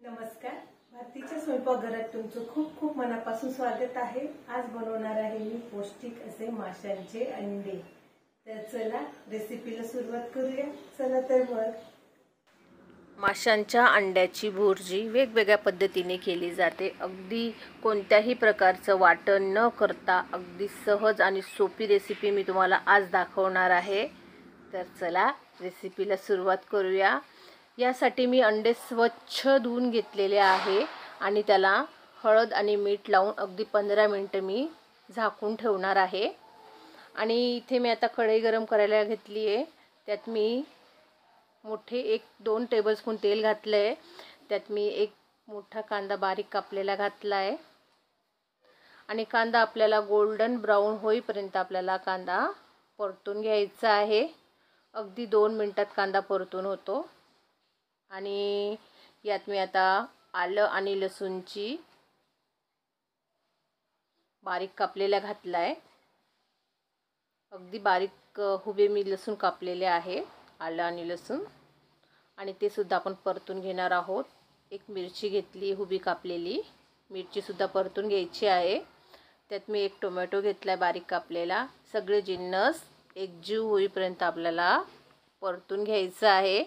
नमस्कार, भारतीच्या स्वयंपाकघरात तुमचं खूप खूप मनापासून स्वागत आहे। आज बनवणार आहे मी पौष्टिक असे माशांचे अंडे। तर चला रेसिपीला सुरुवात करूया। चला तर मग माशांच्या अंड्याची भुर्जी वेगवेगळ्या पद्धतीने केली जाते। अगदी कोणत्याही प्रकारचं वाटण न करता अगदी सहज आणि सोपी रेसिपी मी तुम्हाला आज दाखवणार आहे। तर चला रेसिपीला सुरुवात करूया। यासाठी मी अंडे स्वच्छ धुवून घेतलेले आहे आणि त्याला हळद आणि मीठ लावून अगदी 15 मिनिटे मी झाकून ठेवणार आहे। आणि इथे मी आता कढई गरम करायला घेतली आहे। त्यात मी मोठे 1-2 टेबलस्पून तेल घातले आहे। त्यात मी एक मोठा कांदा बारीक कापलेला घातला आहे आणि कांदा आपल्याला गोल्डन ब्राउन होईपर्यंत आपल्याला कांदा परतून घ्यायचा आहे। अगदी 2 मिनिटात कांदा परतून होतो। आणि यात मी आता आलं आणि लसूणची बारीक कापलेला घातला आहे। अगदी बारीक हुबे मी लसूण कापलेले आहे, आलं आणि लसूण, आणि ते सुद्धा आपण परतून घेणार आहोत। एक मिरची घेतली हुबी कापलेली, मिरची सुद्धा परतून घ्यायची आहे। त्यात मी एक टोमॅटो घेतलाय बारीक कापलेला। सगळे जिन्नस एकजीव होईपर्यंत आपल्याला परतून घ्यायचं आहे।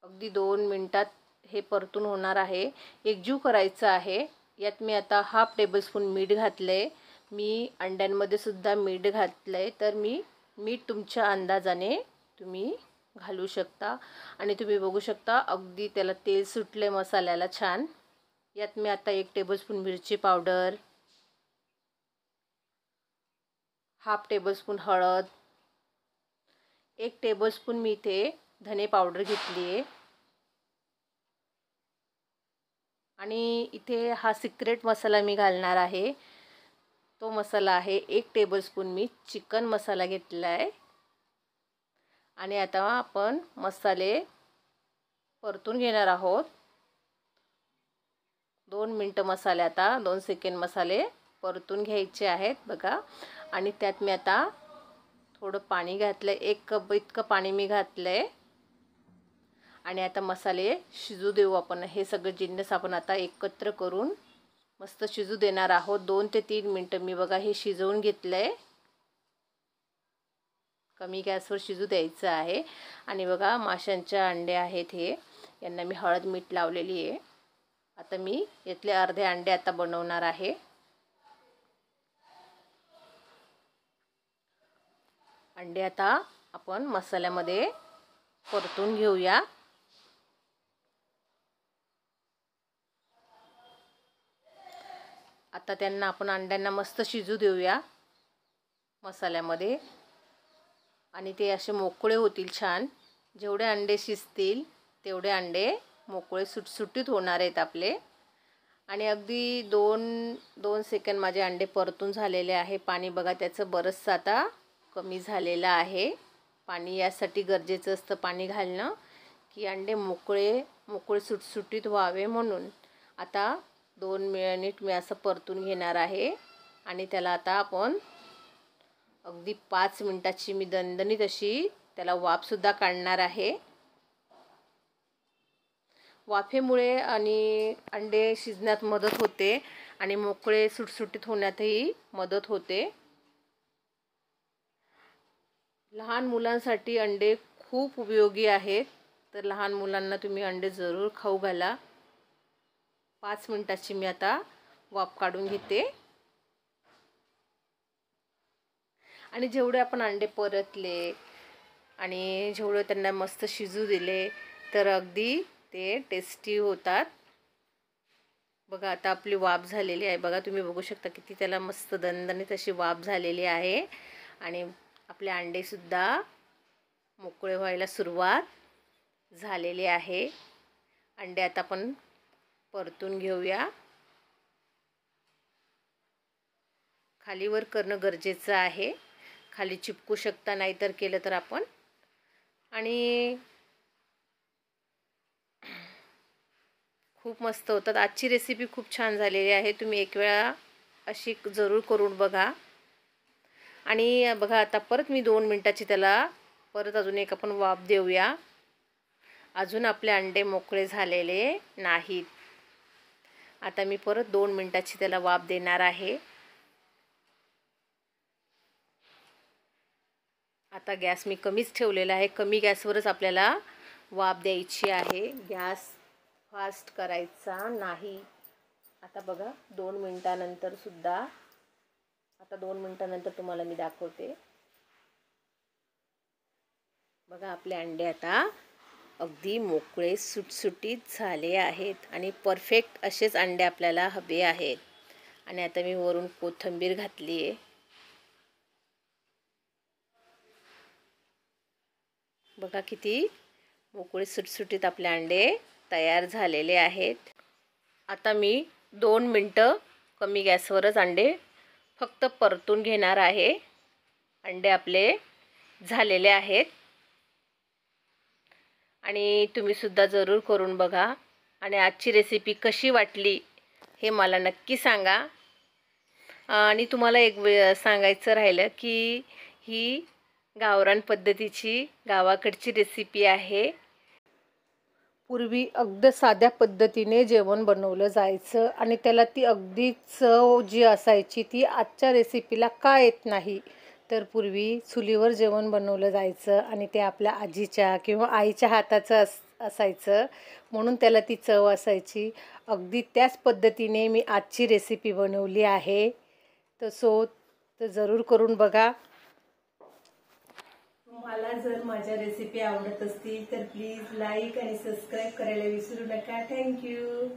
अगदी 2 मिनिटात हे परतून होणार आहे, एकजीव करायचं आहे। यात मी आता हाफ टेबलस्पून मीठ घातले। मी अंड्यांमध्ये सुद्धा मीठ घातले, तर मीठ तुमच्या अंदाजाने तुम्ही घालू शकता। आणि तुम्ही बघू शकता अगदी त्याला तेल सुटले मसाल्याला छान। यात मी आता 1 टेबलस्पून मिरची पावडर, हाफ टेबलस्पून हळद, 1 टेबलस्पून मी इथे धने पावडर घेतली आहे। आणि इथे हा सिक्रेट मसाला मी घालणार आहे। तो मसाला आहे 1 टेबलस्पून मी चिकन मसाला घेतला आहे। आणि आता आपण मसाले परतून घेणार आहोत। 2 मिनिटं मसाले, आता 2 सेकंद मसाले परतून घ्यायचे आहेत बघा। आणि त्यात मी आता थोडं पाणी घातलं, 1 कप इतकं पाणी मी घातलंय। आणि आता मसाले शिजू देऊ आपण। हे सगळे जिन्नस आपण आता एकत्र करून मस्त शिजू देणार आहोत। 2 ते 3 मिनिटं मी बघा हे शिजवून घेतलंय। कमी गॅसवर शिजू द्यायचं आहे। आणि बघा माशांचे अंडे आहेत हे, यांना मी हळद मीठ लावलेली आहे। आता मी यातले अर्धे अंडे आता बनवणार आहे। अंडे आता आपण मसाल्यामध्ये परतून घेऊया। आता त्यांना आपण अंड्यांना मस्त शिजू देऊया मसाल्यामध्ये, आणि ते असे मोकळे होतील छान। जेवढे अंडे शिजतील तेवढे अंडे मोकळे सुटसुटीत होणार आहेत आपले। आणि अगदी 2 सेकंद माझे अंडे परतून झालेले आहे। पाणी बघा त्याचं बरंचसं आता कमी झालेलं आहे। पाणी यासाठी गरजेचं असतं पाणी घालणं, की अंडे मोकळे सुटसुटीत व्हावे म्हणून। आता 2 मिनिट मी असं परतून घेणार आहे। आणि त्याला आता आपण अगदी 5 मिनिटाची मी दणदणीत अशी त्याला वाफसुद्धा काढणार आहे। वाफेमुळे आणि अंडे शिजण्यात मदत होते आणि मोकळे सुटसुटीत होण्यातही मदत होते। लहान मुलांसाठी अंडे खूप उपयोगी आहेत, तर लहान मुलांना तुम्ही अंडे जरूर खाऊ घाला। 5 मिनिटाची मी आता वाफ काढून घेते। आणि जेवढे आपण अंडे परतले आणि जेवढे त्यांना मस्त शिजू दिले, तर अगदी ते टेस्टी होतात। बघा आता आपली वाफ झालेली आहे, बघा तुम्ही बघू शकता किती त्याला मस्त दणदणीत अशी वाफ झालेली आहे। आणि आपले अंडे सुद्धा मोकळे व्हायला सुरुवात झालेली आहे। अंडे आता आपण परतून घेऊया। खालीवर करणं गरजेचं आहे, खाली चिपकू शकता नाहीतर केलं तर आपण। आणि खूप मस्त होतात। आजची रेसिपी खूप छान झालेली आहे, तुम्ही एक वेळा अशी जरूर करून बघा। आणि बघा आता परत मी 2 मिनिटाची त्याला परत अजून एक आपण वाफ देऊया। अजून आपले अंडे मोकळे झालेले नाहीत. आता मी परत 2 मिनिटाची त्याला वाफ देणार आहे. आता गॅस मी कमीच ठेवलेला आहे. कमी गॅसवरच आपल्याला वाफ द्यायची आहे. गॅस फास्ट करायचा नाही. आता बघा 2 मिनिटानंतर सुद्धा, आता 2 मिनिटानंतर तुम्हाला मी दाखवते. बघा आपले अंडे आता अगदी मोकळे सुटसुटीत झाले आहेत आणि परफेक्ट असेच अंडे आपल्याला हवे आहेत. आणि आता मी वरून कोथिंबीर घातली आहे. बघा किती मोकळे सुटसुटीत आपले अंडे तयार झालेले आहेत. आता मी 2 मिनटं कमी गॅसवरच अंडे फक्त परतून घेणार आहे. अंडे आपले झालेले आहेत आणि तुम्ही सुद्धा जरूर करून बघा. आणि आजची रेसिपी कशी वाटली हे मला नक्की सांगा. आणि तुम्हाला एक सांगायचं राहिलं की ही गावरान पद्धतीची गावाकडची रेसिपी आहे. पूर्वी अगदी साध्या पद्धतीने जेवण बनवलं जायचं आणि त्याला ती अगदी चव जी असायची ती आजच्या रेसिपीला का येत नाही. तर पूर्वी चुलीवर जेवण बनवलं जायचं आणि ते आपल्या आजीच्या किंवा आईच्या हाताचं असायचं म्हणून त्याला ती चव असायची. अगदी त्याच पद्धतीने मी आजची रेसिपी बनवली आहे. तर जरूर करून बघा. तुम्हाला जर माझ्या रेसिपी आवडत असतील तर प्लीज लाईक आणि सबस्क्राईब करायला विसरू नका. थँक्यू.